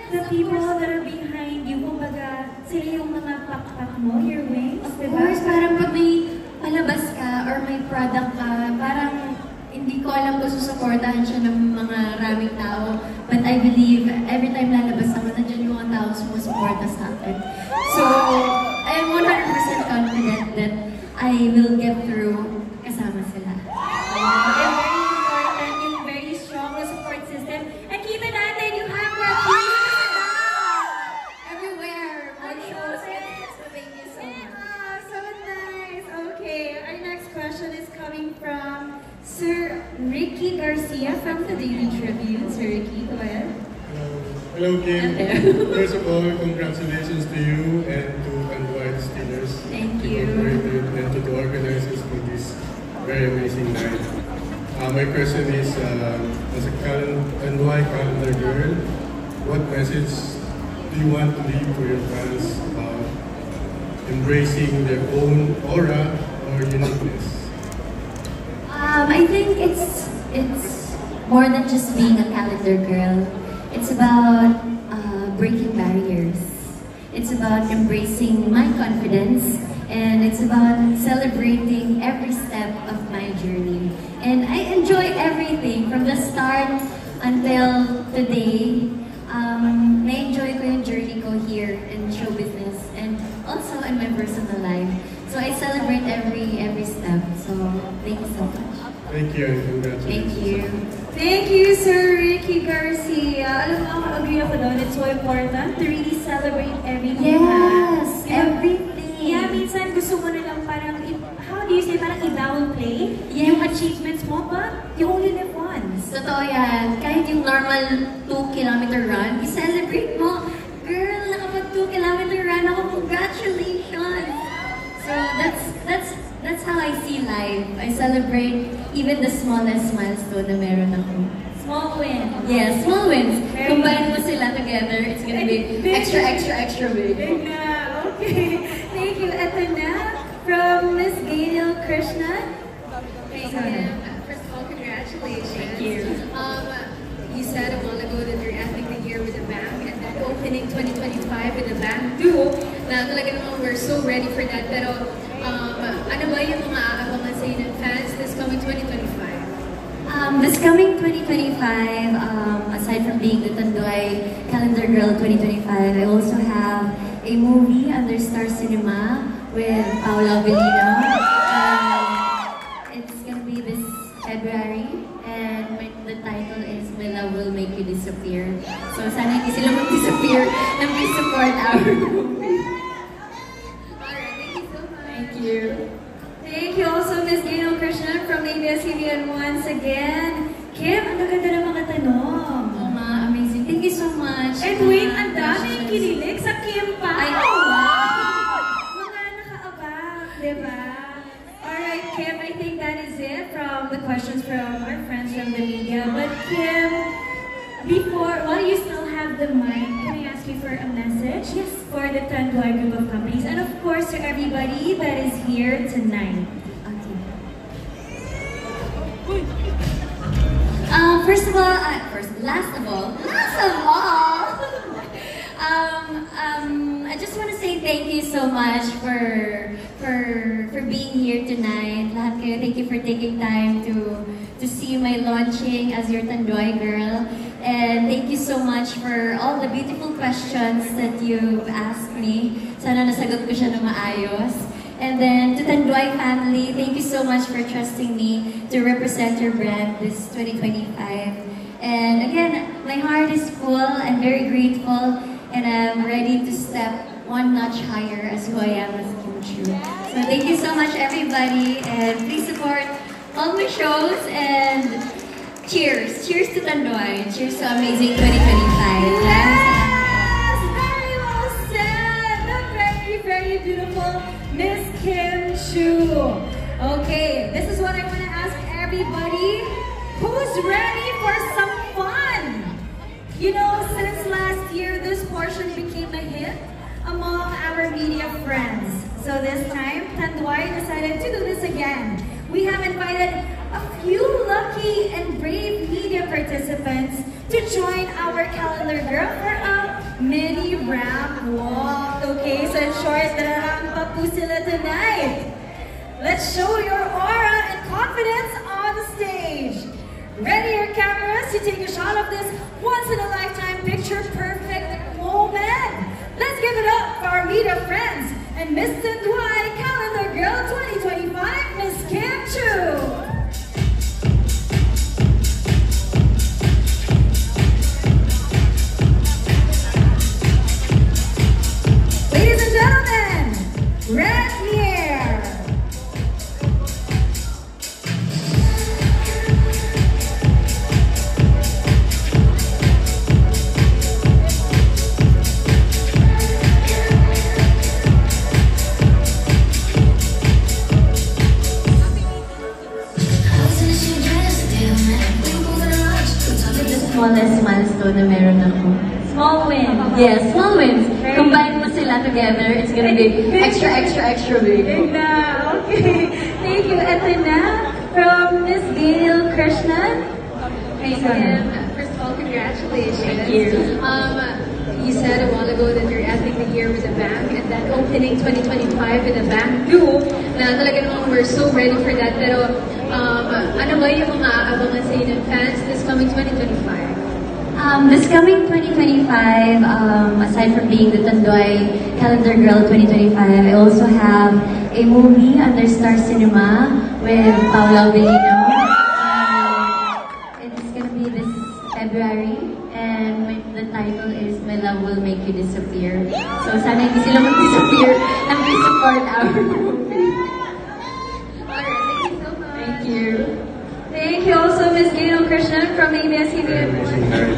the people that are behind you, kumbaga, sila yung mga pakpak mo, your wings, of diba? course, parang pag may palabas ka or may product ka, parang hindi ko alam kung susuportahan siya ng mga maraming tao. But I believe every time lalabas ako, nandiyan yung mga tao sumusuporta sa akin. So, I'm 100% confident that I will get through kasama sila. And very important, yung very strong na support system. And kita natin, you have that Everywhere, more shows, so thank you so much. Ah, so nice. Okay, our next question is coming from Sir Ricky Garcia from the Daily Tribune. Sir Ricky, go ahead. Hello, Kim. First of all, congratulations to you and to Tanduay Steelers. Thank you. And to the organizers for this very amazing night. My question is, as a Tanduay calendar girl, what message do you want to leave for your fans about embracing their own aura or uniqueness? I think it's more than just being a calendar girl. It's about breaking barriers. It's about embracing my confidence, and it's about celebrating every step of my journey. And I enjoy everything from the start until today. Na-enjoy ko yung journey ko here in show business and also in my personal life. So I celebrate every step. So thank you so much. Thank you and congratulations. Thank you. Thank you, Sir Ricky Garcia. Alam mo, agree ako doon. It's so important to really celebrate everything. Yes, everything. Yeah, minsan gusto mo na lang parang, how do you say, parang i-downplay Yeah. yung achievements mo, but you only live once. Totoo yan. Kahit yung normal 2-kilometer run, i-celebrate mo. Girl, nakapag 2-kilometer run ako, congratulations! So that's how I see life. I celebrate even the smallest milestone na meron ako. Small win. Yeah, small wins. Combine mo sila together, it's gonna be extra big. Big na. Okay. Thank you. Ito na, from Miss Gaynel Krishna. Thank you. First of all, congratulations. Thank you. You said a while ago that you're ending the year with a bang and then opening 2025 with a bang too. Na talaga naman we're so ready for that. Pero ano ba yung mga aabangan sa ng fans this coming 2025? This coming 2025, aside from being the Tanduay Calendar Girl 2025, I also have a movie under Star Cinema with Paula Avellino. It's gonna be this February, and the title is My Love Will Make You Disappear. So sana hindi sila mag-disappear na please support our movie. Alright, thank you so much. Thank you. Thank you also, Miss Gaynel Krishna from ABS-CBN once again. Kim, ang gaganda ng mga tanong. Oh, amazing. Thank you so much. And wait, ang daming kinilig sa Kim pa. I know. Wow! Mga nakaabang, diba? Alright, Kim, I think that is it from the questions from our friends from the media. But Kim, while you still have the mic, can I ask you for a message? Yes. For the Tanduay group of companies, and of course to everybody that is here tonight. Okay. Last of all, I just want to say thank you so much for being here tonight. Lahat kayo, thank you for taking time to see my launching as your Tanduay girl. And thank you so much for all the beautiful questions that you've asked me. Sana nasagot ko siya na maayos. And then to Tanduay family, thank you so much for trusting me to represent your brand this 2025. And again, my heart is full. I'm very grateful, and I'm ready to step one notch higher as who I am as Kim Chiu. So thank you so much, everybody, and please support all my shows and cheers! Cheers to Tanduay! Cheers to amazing 2025! Yes! Very well said! The very beautiful Miss Kim Chiu. Okay, this is what I want to ask everybody. Who's ready for some fun? You know, since last year, this portion became a hit among our media friends. So this time, Tanduay decided to do this again. We have invited a few lucky and brave media participants to join our calendar girl for a mini ramp walk. Okay, so in short, dararang pa po sila tonight. Let's show your aura and confidence on the stage. Ready your cameras to take a shot of this once-in-a-lifetime picture-perfect moment. Let's give it up for our media friends and Miss Tanduay Calendar Girl 2025, Miss Kim Chu. Ladies and gentlemen, Red Nier. Smallest milestone na meron ako. Small win. Yes, small wins. Combine mo sila together, it's gonna be extra, extra, extra big. Big na. Okay. Thank you. Ito na from Miss Gail Krishnan. Hey, Kim. First of all, congratulations. Thank you. You said a while ago that you're ending the year with a bang, and then opening 2025 with a bang too. Na talaga namang we're so ready for that. Pero ano ba yung mga aabangan sa inyo ng fans this coming 2025? This coming 2025, aside from being the Tanduay Calendar Girl 2025, I also have a movie under Star Cinema with Paula Avellino. It's gonna be this February, and the title is My Love Will Make You Disappear. So sana hindi sila mag-disappear na please support our movie. Alright, thank you so much. Thank you. Thank you also Miss Gail Krishnan from Very ABS-CBN. amazing night.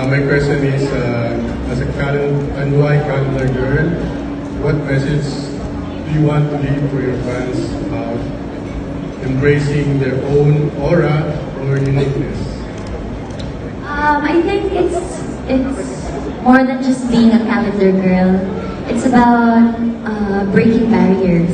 My question is, as a Tanduay Calendar Girl, what message do you want to leave for your fans about embracing their own aura or uniqueness? I think it's more than just being a calendar girl. It's about breaking barriers.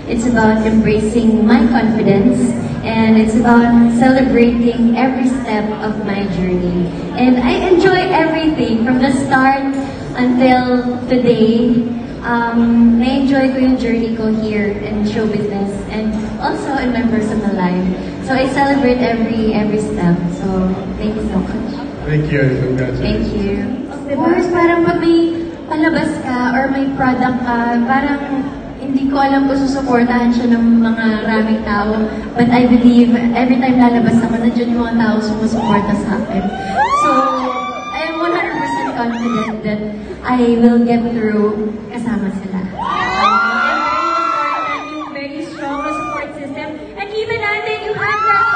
It's about embracing my confidence, and it's about celebrating every step of my journey. And I enjoy everything from the start until today. Na-enjoy ko yung journey ko here in show business and also in my personal life. So I celebrate every step. So thank you so much. Thank you and congratulations. Thank you. Of course, parang pag may palabas ka or may product ka, parang hindi ko alam kung susuportahan siya ng mga maraming tao. But I believe every time lalabas ako, nandiyan yung mga tao sumusuporta sa akin. So, I'm 100% confident that I will get through kasama sila. Very strong support system. And even natin, you have that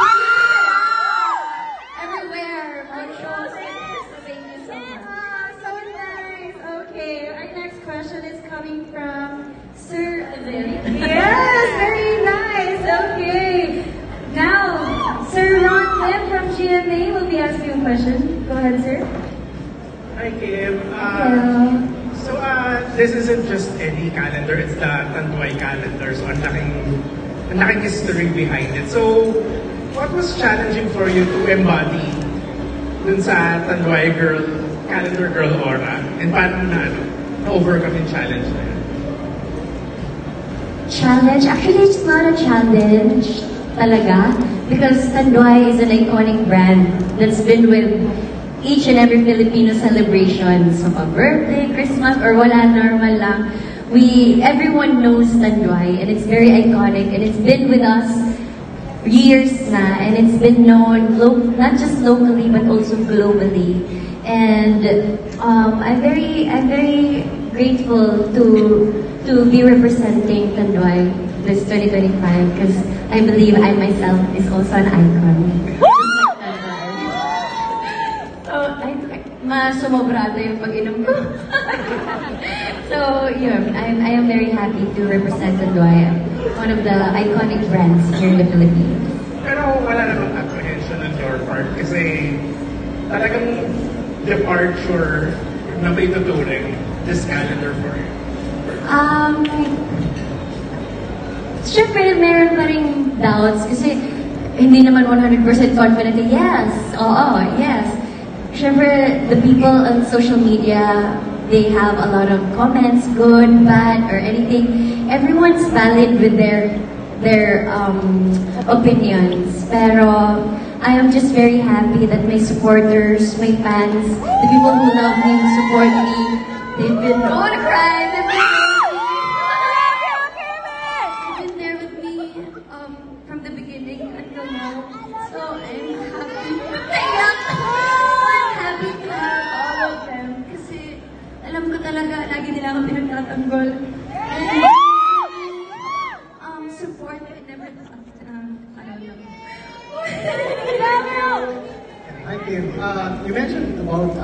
Everywhere, on shows. Thank you so much. so nice. Okay, our next question is coming from Sir Yes, very nice. Okay. Now, Sir Ron Lim from GMA will be asking a question. Go ahead, sir. Hi, Kim. Hello. So, this isn't just any calendar, it's the Tanduay calendar. So, ang laking history behind it. So, what was challenging for you to embody dun sa Tanduay calendar girl aura? And paano na-overcome yung challenge na yun? Challenge? Actually, it's not a challenge talaga because Tanduay is an iconic brand that's been with each and every Filipino celebration. So, pag birthday, Christmas, or wala, normal lang. Everyone knows Tanduay, and it's very iconic, and it's been with us years na, and it's been known not just locally but also globally. And I'm very grateful to be representing Tanduay this 2025 because I believe I myself is also an icon. Sumobrado yung pag-inom ko. So, yun, I am very happy to represent Tanduay, one of the iconic brands here in the Philippines. Pero wala namang apprehension on your part kasi talagang departure na may tuturing this calendar for you. Siyempre, meron pa rin doubts kasi hindi naman 100% confident. Yes, oo, yes. syempre, the people on social media, they have a lot of comments, good, bad, or anything. Everyone's valid with their opinions. Pero I am just very happy that my supporters, my fans, the people who love me, who support me, they've been they've been there with me from the beginning until now. So I'm happy. I'm happy to have all of them. Kasi alam ko talaga, lagi nila ako pinagtatanggol. And support I never thought. I don't know. Hi, Kim. You mentioned about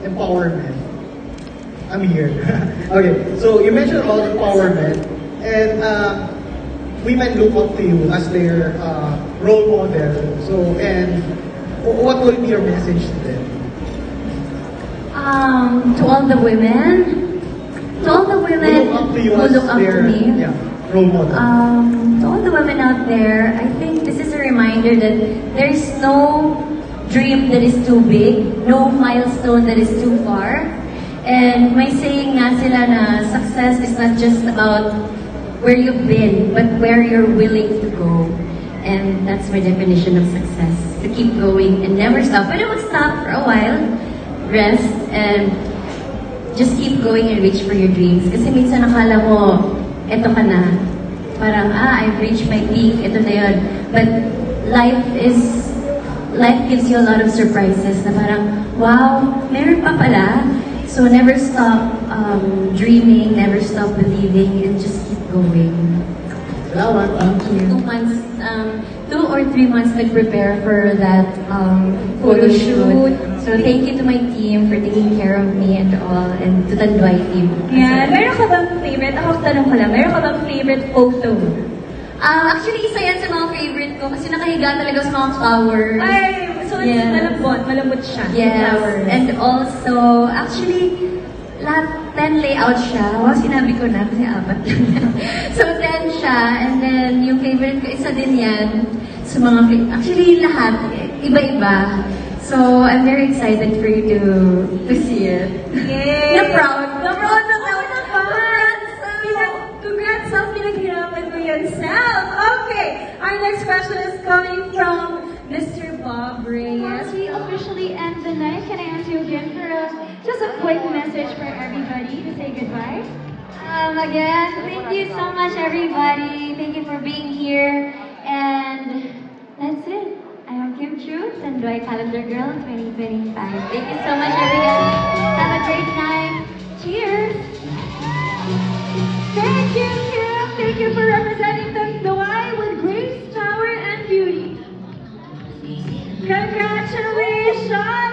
empowerment. I'm here. Okay, so you mentioned about empowerment, and women look up to you as their role model. So, and what will be your message to them? To all the women Who look up to you who as look up their to me. role model. To all the women out there, I think this is a reminder that there's no dream that is too big, no milestone that is too far. And may saying nga sila na success is not just about where you've been, but where you're willing to go. And that's my definition of success. To keep going and never stop. But I would stop for a while, rest, and just keep going and reach for your dreams. Kasi minsan nakala mo, eto ka na. Parang, I've reached my peak, ito na yun. But life gives you a lot of surprises na parang, wow, meron pa pala. So never stop dreaming, never stop believing, and just keep going. Salamat. Thank you. 2 months, 2 or 3 months nag-prepare for that photo shoot. So thank you to my team for taking care of me and all, and to Tanduay team. Yeah, meron ka bang favorite? Ako tanong ko lang, meron ka bang favorite photo? Actually, isa yan sa mga favorite ko kasi nakahiga talaga sa mga flowers. Ay, so it's Yes. malambot siya. Yes, Flowers. and also, actually, lahat 10 layout siya. Wow, sinabi ko na kasi 4 lang. So 10 siya, and then yung favorite ko, isa din yan. Sa mga, actually lahat, iba-iba. So I'm very excited for you to see it. Yay! Na-proud na Congrats, Sal! Congrats, Sal! Pinaghirapan mo yan, Sal! Okay, our next question is coming from Mr. Bob Reyes. As we officially end the night, can I ask you again for just a quick message for everybody to say goodbye? Again, thank you so much, everybody. Thank you for being here. And that's it. I am Kim Chu, Tanduay Calendar Girl 2025. Thank you so much, everybody. Have a great night. Cheers! Thank you, Kim. Thank you for representing Tanduay with grace, power, and beauty. Congratulations!